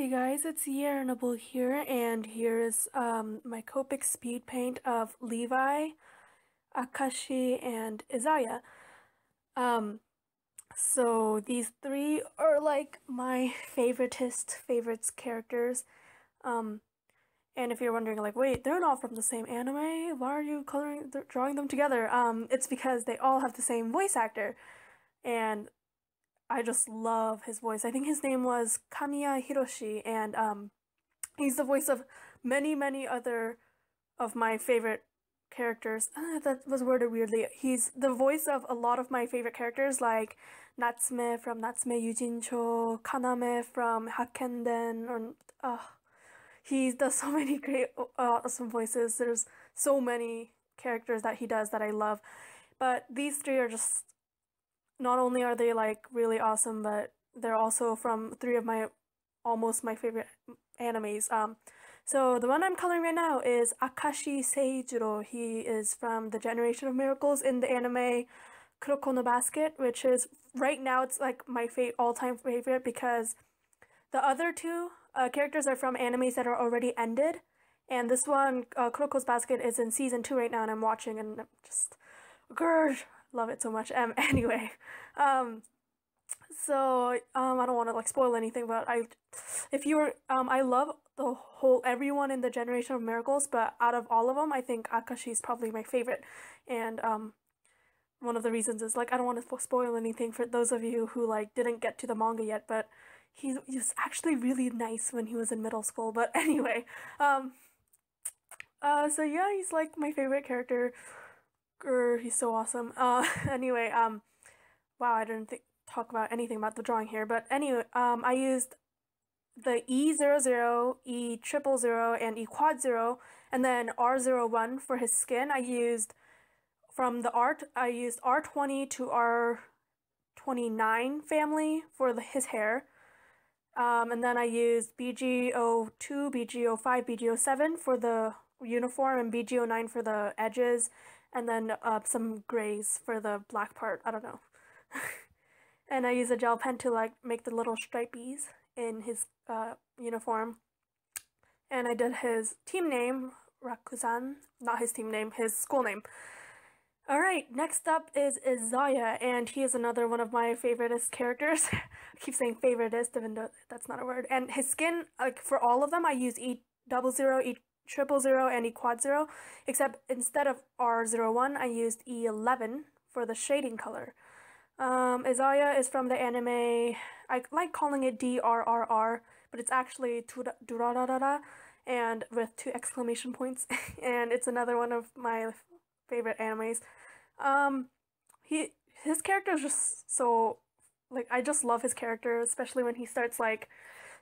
Hey guys, it's Yearnable here, and here is my Copic Speedpaint of Levi, Akashi, and Izaya. Um, so these three are like my favorites characters. Um, and if you're wondering, like, wait, they're not from the same anime, why are you drawing them together? It's because they all have the same voice actor, and I just love his voice. I think his name was Kamiya Hiroshi, and he's the voice of many other of my favorite characters. That was worded weirdly. He's the voice of a lot of my favorite characters, like Natsume from Natsume Yuujinchou, Kaname from Hakkenden, or he does so many great, awesome voices. There's so many characters that he does that I love. But these three are just, not only are they like really awesome, but they're also from three of almost my favorite animes. So the one I'm coloring right now is Akashi Sage. He is from the Generation of Miracles in the anime Kuroko no Basket, which is right now it's like my all-time favorite because the other two characters are from animes that are already ended, and this one, Kuroko's Basket, is in season 2 right now, and I'm watching, and I'm just, grr, love it so much. Anyway, so I don't want to like spoil anything, but I love the whole everyone in the Generation of Miracles, but out of all of them, I think Akashi is probably my favorite, and one of the reasons is like I don't want to spoil anything for those of you who like didn't get to the manga yet, but he was actually really nice when he was in middle school. But anyway, so yeah, he's like my favorite character. He's so awesome. Anyway, wow, I didn't talk about anything about the drawing here, but anyway, I used the E00, E000, and E quad 0, and then R01 for his skin. From the art, I used R20 to R29 family for his hair. And then I used BG02, BG05, BG07 for the uniform, and BG09 for the edges, and then some grays for the black part. I don't know. And I used a gel pen to like make the little stripies in his uniform. And I did his team name, Rakuzan, not his team name, his school name. Alright, next up is Izaya, and he is another one of my favoriteest characters. I keep saying favoriteest, even though that's not a word. And his skin, like for all of them, I use E00, E000, and E quad 0, except instead of R01, I used E11 for the shading color. Izaya is from the anime, I like calling it DRRR, but it's actually Durarara, and with 2 exclamation points, and it's another one of my favorite animes. His character is just so, like, I just love his character, especially when he starts like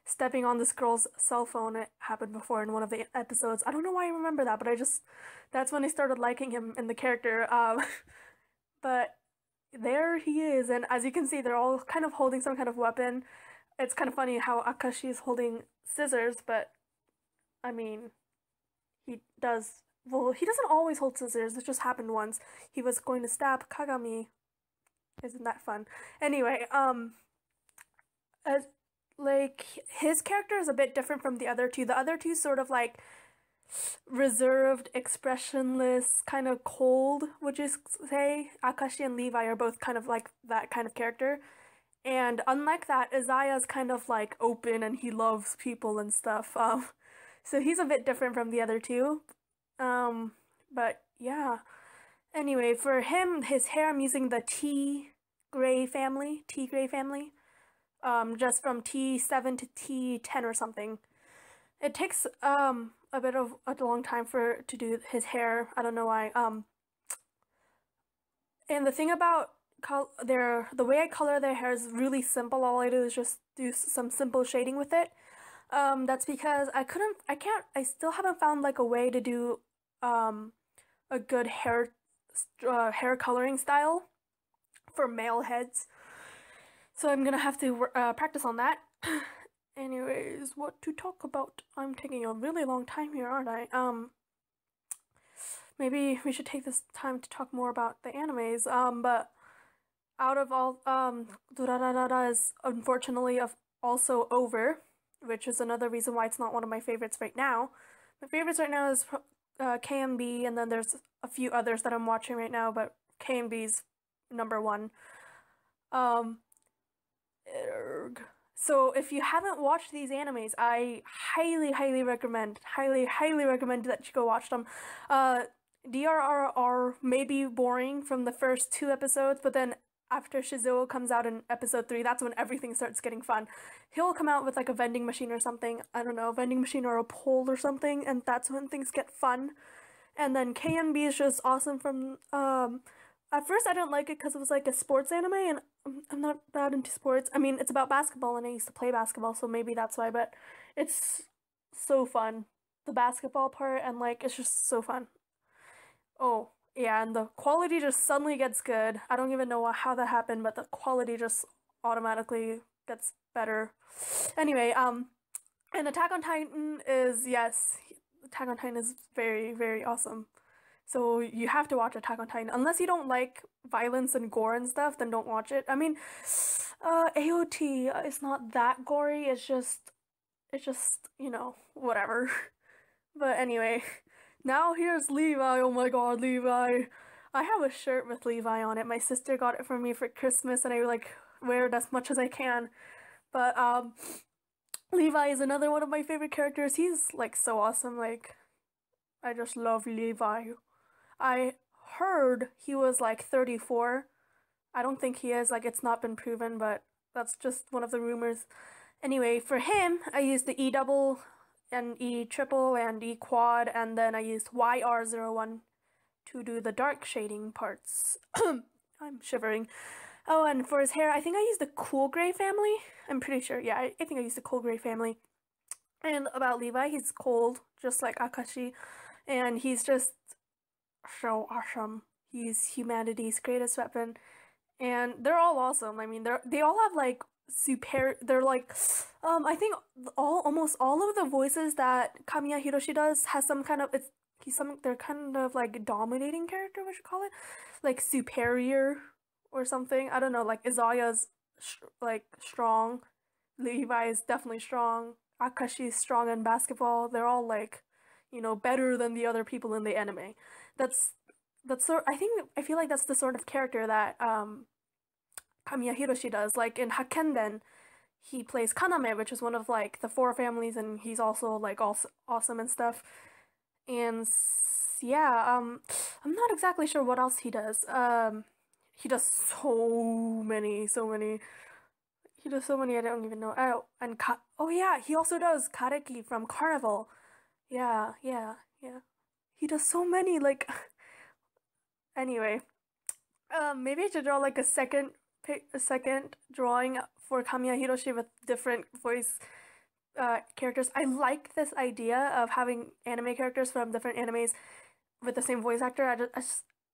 stepping on this girl's cell phone. It happened before in one of the episodes. I don't know why I remember that, but that's when I started liking him in the character. But there he is, and as you can see, they're all kind of holding some kind of weapon. It's kind of funny how Akashi is holding scissors, but I mean, he doesn't always hold scissors. This just happened once. He was going to stab Kagami. Isn't that fun? Anyway, like, his character is a bit different from the other two. The other two sort of like reserved, expressionless, kind of cold, would you say? Akashi and Levi are both kind of like that kind of character. And unlike that, Izaya's kind of like open and he loves people and stuff. So he's a bit different from the other two. But yeah. Anyway, for him, his hair, I'm using the T gray family. Just from T7 to T10 or something. It takes a bit of a long time to do his hair. I don't know why. And the thing about the way I color their hair is really simple. All I do is just do some simple shading with it. That's because I still haven't found like a way to do a good hair coloring style for male heads. So I'm gonna have to practice on that. Anyways, what to talk about? I'm taking a really long time here, aren't I? Maybe we should take this time to talk more about the animes. But out of all, Durarara is unfortunately also over. which is another reason why it's not one of my favorites right now. My favorites right now is KMB, and then there's a few others that I'm watching right now, but KMB's number one. Um, so if you haven't watched these animes, I highly recommend that you go watch them. DRRR may be boring from the first 2 episodes, but then after Shizuo comes out in episode 3, that's when everything starts getting fun. He'll come out with like a vending machine or something, I don't know, a vending machine or a pole or something, and that's when things get fun. And then KMB is just awesome from, at first I didn't like it because it was like a sports anime, and I'm not that into sports. I mean, it's about basketball, and I used to play basketball, so maybe that's why, but it's so fun. The basketball part, and like, it's just so fun. Oh, yeah, and the quality just suddenly gets good. I don't even know how that happened, but the quality just automatically gets better. Anyway, and Attack on Titan is, yes, Attack on Titan is very awesome. So you have to watch Attack on Titan. Unless you don't like violence and gore and stuff, then don't watch it. I mean, AOT is not that gory. It's just, you know, whatever. But anyway, now here's Levi. Oh my god, Levi. I have a shirt with Levi on it. My sister got it for me for Christmas, and I like wear it as much as I can. But Levi is another one of my favorite characters. He's like so awesome. Like, I just love Levi. I heard he was like 34. I don't think he is. Like, it's not been proven, but that's just one of the rumors. Anyway, for him, I used the E double and E triple and E quad, and then I used YR01 to do the dark shading parts. I'm shivering. Oh, and for his hair, I think I used the Cool Gray family. I'm pretty sure. Yeah, I think I used the Cool Gray family. And about Levi, he's cold, just like Akashi, and he's just so awesome. He's humanity's greatest weapon, and they're all awesome. I mean, they all have like they're like, I think almost all of the voices that Kamiya Hiroshi does has some kind of, they're kind of like dominating character, we should call it, like superior or something. I don't know, like Izaya's like strong, Levi is definitely strong, Akashi's strong in basketball. They're all like, you know, better than the other people in the anime. That's I feel like that's the sort of character that Kamiya Hiroshi does. Like in Hakkenden, he plays Kaname, which is one of like the 4 families, and he's also like also awesome and stuff. And yeah, I'm not exactly sure what else he does. He does so many. He does so many I don't even know. Oh, and oh yeah, he also does Gareki from Karneval. Yeah. He does so many, like, anyway. Maybe I should draw like a second drawing for Kamiya Hiroshi with different voice characters. I like this idea of having anime characters from different animes with the same voice actor.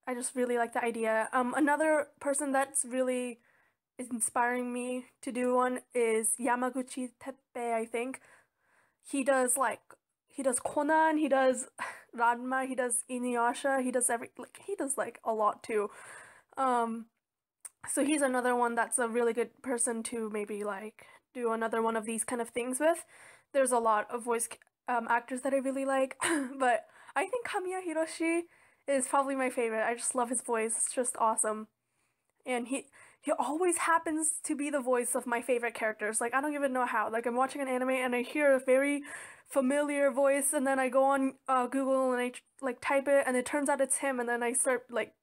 I just really like the idea. Another person that's really inspiring me to do one is Yamaguchi Teppei, I think. He does Conan, he does Ranma, he does Inuyasha, he does like a lot too. So he's another one that's a really good person to maybe like do another one of these kind of things with. There's a lot of voice actors that I really like, but I think Kamiya Hiroshi is probably my favorite. I just love his voice. It's just awesome. And he always happens to be the voice of my favorite characters. Like, I don't even know how. Like, I'm watching an anime and I hear a very familiar voice, and then I go on Google and I like type it, and it turns out it's him, and then I start like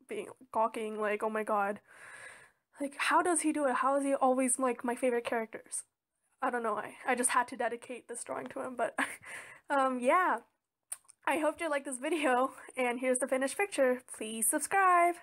being gawking, like, oh my god. Like, how does he do it? How is he always like my favorite characters? I don't know. I just had to dedicate this drawing to him, but yeah. I hope you liked this video, and here's the finished picture. Please subscribe!